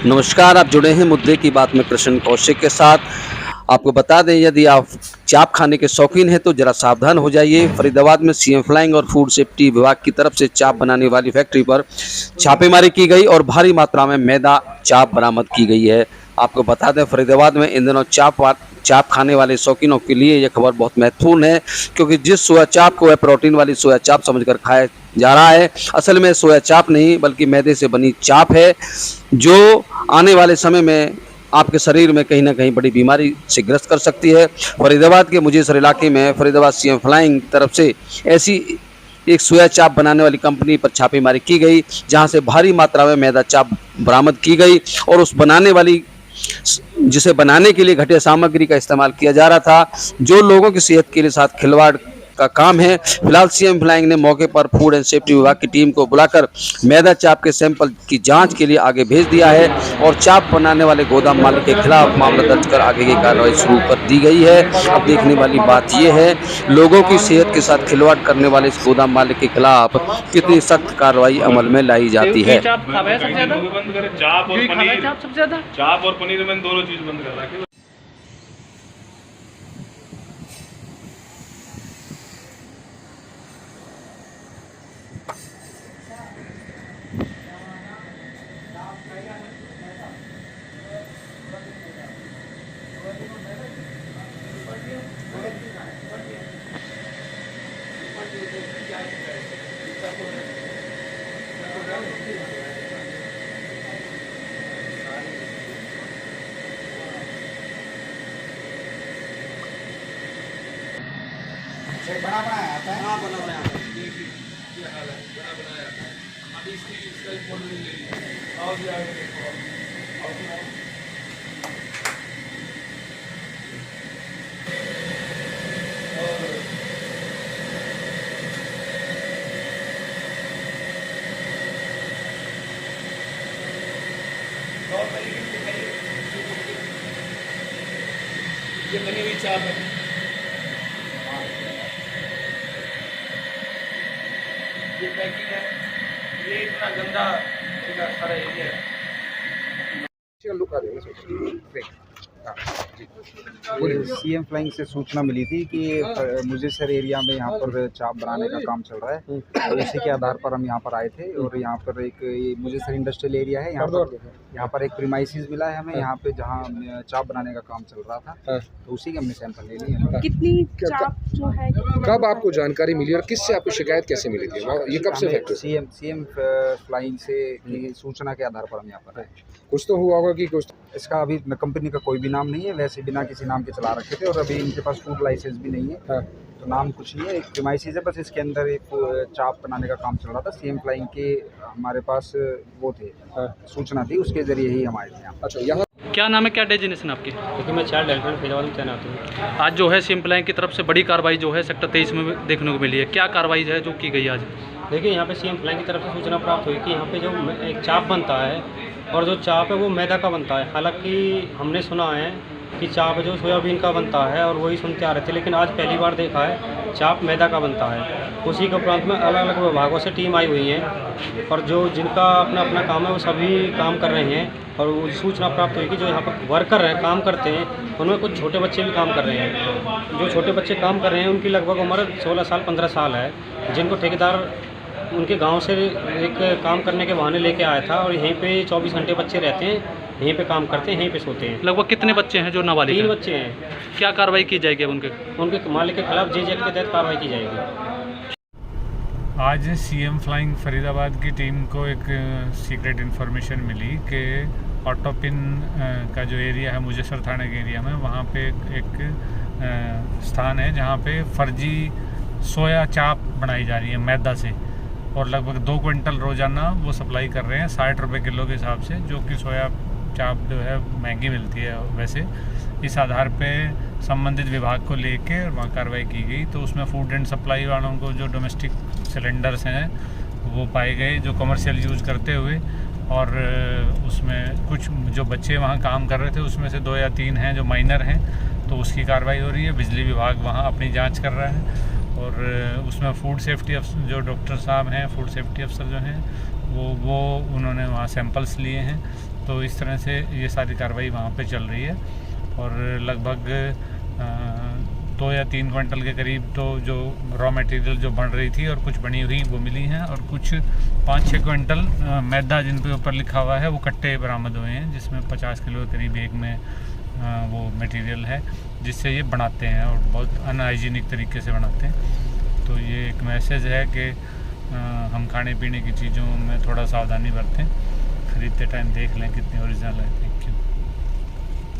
नमस्कार, आप जुड़े हैं मुद्दे की बात में कृष्ण कौशिक के साथ। आपको बता दें, यदि आप चाप खाने के शौकीन हैं तो ज़रा सावधान हो जाइए। फरीदाबाद में सीएम फ्लाइंग और फूड सेफ्टी विभाग की तरफ से चाप बनाने वाली फैक्ट्री पर छापेमारी की गई और भारी मात्रा में मैदा चाप बरामद की गई है। आपको बता दें, फरीदाबाद में इन दिनों चाप खाने वाले शौकीनों के लिए यह खबर बहुत महत्वपूर्ण है, क्योंकि जिस सोया चाप को वह प्रोटीन वाली सोया चाप समझकर खाया जा रहा है, असल में सोया चाप नहीं बल्कि मैदे से बनी चाप है, जो आने वाले समय में आपके शरीर में कहीं ना कहीं बड़ी बीमारी से ग्रस्त कर सकती है। फरीदाबाद के मुजेसर इलाके में फरीदाबाद सीएम फ्लाइंग की तरफ से ऐसी एक सोया चाप बनाने वाली कंपनी पर छापेमारी की गई, जहां से भारी मात्रा में मैदा चाप बरामद की गई और उस जिसे बनाने के लिए घटिया सामग्री का इस्तेमाल किया जा रहा था, जो लोगों की सेहत के लिए साथ खिलवाड़ का काम है। फिलहाल सीएम फ्लाइंग ने मौके पर फूड एंड सेफ्टी विभाग की टीम को बुलाकर मैदा चाप के सैंपल की जांच के लिए आगे भेज दिया है और चाप बनाने वाले गोदाम मालिक के खिलाफ मामला दर्ज कर आगे की कार्रवाई शुरू कर दी गई है। अब देखने वाली बात यह है, लोगों की सेहत के साथ खिलवाड़ करने वाले इस गोदाम मालिक के खिलाफ कितनी सख्त कार्रवाई अमल में लाई जाती है। चाप और पनीर में दोनों चीज बंद कर रहा है। बना बनाया आता है। हाँ, बना बनाया आता है। ये हाल है, बना बनाया आता है। अभी इसका एक फोटो ले लीजिए। आओ जी, आगे देखो। आओ सुनाओ। और ये बनी हुई चाप है। ये पैकिंग है, ये इतना गंदा सारा एरिया है। सीएम फ्लाइंग से सूचना मिली थी कि मुजेसर एरिया में यहाँ पर चाप बनाने का काम चल रहा है, तो उसी के आधार पर हम यहाँ पर आए थे। और यहाँ पर एक मुजेसर इंडस्ट्रियल एरिया है, यहाँ पर एक प्रीमाइसिस मिला है हमें, यहाँ पे जहाँ चाप बनाने का काम चल रहा था, तो उसी के हमने सैंपल ले लिए। कितनी चाप जो है, कब आपको जानकारी मिली और किससे आपको शिकायत कैसे मिली थी? ये कब से फैक्ट्री? सीएम फ्लाइंग से सूचना के आधार पर हम यहाँ पर आए। कुछ तो हुआ होगा कि कुछ इसका अभी कंपनी का कोई भी नाम नहीं है, वैसे बिना किसी नाम के चला रखे थे, और अभी इनके पास फूड लाइसेंस भी नहीं है। तो नाम कुछ नहीं है, एक प्रीमाइसिस है, बस इसके अंदर एक चाप बनाने का काम चल रहा था। सीएम फ्लाइंग के हमारे पास वो थे, सूचना थी, उसके जरिए ही हम आए थे यहाँ। अच्छा, यहाँ क्या नाम है, क्या डेजिनेशन आपकी? क्योंकि मैं चाइल्ड हेल्पलाइन फरीदाबाद में तैनात हूँ। आज जो है सीएम फ्लाइंग की तरफ से बड़ी कार्रवाई जो है सेक्टर 23 में देखने को मिली है, क्या कार्रवाई है जो की गई आज? देखिए, यहाँ पे सीएम फ्लाइंग की तरफ से सूचना प्राप्त हुई कि यहाँ पे जो एक चाप बनता है, और जो चाप है वो मैदा का बनता है। हालांकि हमने सुना है कि चाप जो सोयाबीन का बनता है, और वही सुनते आ रहे थे, लेकिन आज पहली बार देखा है चाप मैदा का बनता है। उसी के उपरांत में अलग अलग विभागों से टीम आई हुई है, और जो जिनका अपना अपना काम है वो सभी काम कर रहे हैं। और वो सूचना प्राप्त हुई कि जो यहाँ पर वर्कर हैं, काम करते हैं, उनमें कुछ छोटे बच्चे भी काम कर रहे हैं। जो छोटे बच्चे काम कर रहे हैं उनकी लगभग उम्र 16 साल 15 साल है, जिनको ठेकेदार उनके गांव से एक काम करने के बहाने लेके आया था, और यहीं पे 24 घंटे बच्चे रहते हैं, यहीं पे काम करते हैं, यहीं पे सोते हैं। लगभग कितने बच्चे हैं जो नाबालिग हैं? 3 बच्चे हैं। क्या कार्रवाई की जाएगी अब उनके मालिक के खिलाफ जेज एक्ट के तहत कार्रवाई की जाएगी। आज सीएम फ्लाइंग फरीदाबाद की टीम को एक सीक्रेट इन्फॉर्मेशन मिली कि ऑटोपिन का जो एरिया है मुजेसर थाने के एरिया में, वहाँ पे एक स्थान है जहाँ पे फर्जी सोया चाप बनाई जा रही है मैदा से, और लगभग 2 क्विंटल रोज़ाना वो सप्लाई कर रहे हैं 60 रुपये किलो के हिसाब से, जो कि सोया चाप जो है महंगी मिलती है वैसे। इस आधार पे संबंधित विभाग को लेके वहाँ कार्रवाई की गई, तो उसमें फूड एंड सप्लाई वालों को जो डोमेस्टिक सिलेंडर्स हैं वो पाए गए जो कमर्शियल यूज़ करते हुए, और उसमें कुछ जो बच्चे वहाँ काम कर रहे थे उसमें से 2 या 3 हैं जो माइनर हैं, तो उसकी कार्रवाई हो रही है। बिजली विभाग वहाँ अपनी जांच कर रहा है, और उसमें फूड सेफ्टी अफसर जो डॉक्टर साहब हैं, फूड सेफ्टी अफसर जो हैं वो उन्होंने वहाँ सैंपल्स लिए हैं, तो इस तरह से ये सारी कार्रवाई वहाँ पे चल रही है और लगभग 2 या 3 क्विंटल के करीब तो जो रॉ मटेरियल जो बन रही थी और कुछ बनी हुई वो मिली हैं और कुछ 5-6 क्विंटल मैदा जिन पे ऊपर लिखा हुआ है वो कट्टे बरामद हुए हैं, जिसमें 50 किलो के करीब एक में वो मटेरियल है जिससे ये बनाते हैं और बहुत अनहाइजीनिक तरीके से बनाते हैं। तो ये एक मैसेज है कि हम खाने पीने की चीज़ों में थोड़ा सावधानी बरतें, ख़रीदते टाइम देख लें कितनी ओरिजिनल है।